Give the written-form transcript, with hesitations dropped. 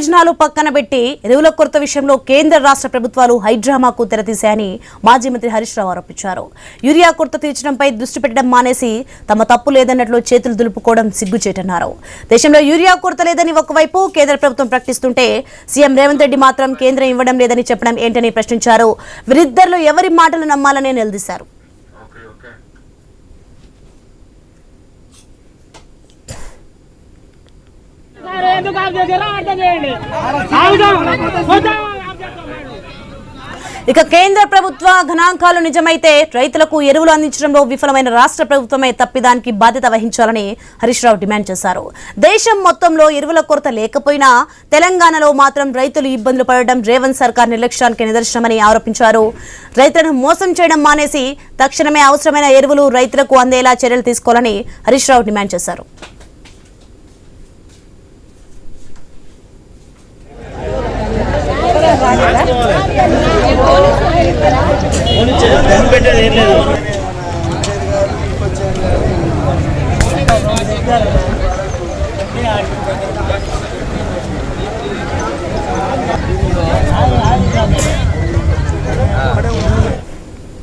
ప్రయోజనాలు పక్కన పెట్టి ఎరువుల కొరత విషయంలో కేంద్ర రాష్ట్ర ప్రభుత్వాలు హైడ్రామాకు తెరతీశాయని మాజీ మంత్రి హరీష్ రావు ఆరోపించారు. యూరియా కొరత తీర్చడంపై దృష్టి పెట్టడం మానేసి తమ తప్పు లేదన్నట్లు చేతులు దులుపుకోవడం సిగ్గుచేటన్నారు. దేశంలో యూరియా కొరత లేదని ఒకవైపు కేంద్ర ప్రభుత్వం ప్రకటిస్తుంటే సీఎం రేవంత్ రెడ్డి మాత్రం కేంద్రం ఇవ్వడం లేదని చెప్పడం ఏంటని ప్రశ్నించారు. వీరిద్దరిలో ఎవరి మాటలు నమ్మాలని నిలదీశారు. ఇక కేంద్ర ప్రభుత్వ గణాంకాలు నిజమైతే రైతులకు ఎరువులు అందించడంలో విఫలమైన రాష్ట్ర ప్రభుత్వమే తప్పిదానికి బాధ్యత వహించాలని హరీష్ రావు డిమాండ్ చేశారు. దేశం మొత్తంలో ఎరువుల కొరత లేకపోయినా తెలంగాణలో మాత్రం రైతులు ఇబ్బందులు పడడం రేవంత్ సర్కార్ నిర్లక్ష్యానికి నిదర్శనమని ఆరోపించారు. రైతులను మోసం చేయడం మానేసి తక్షణమే అవసరమైన ఎరువులు రైతులకు అందేలా చర్యలు తీసుకోవాలని హరీష్ రావు డిమాండ్ చేశారు. లేదు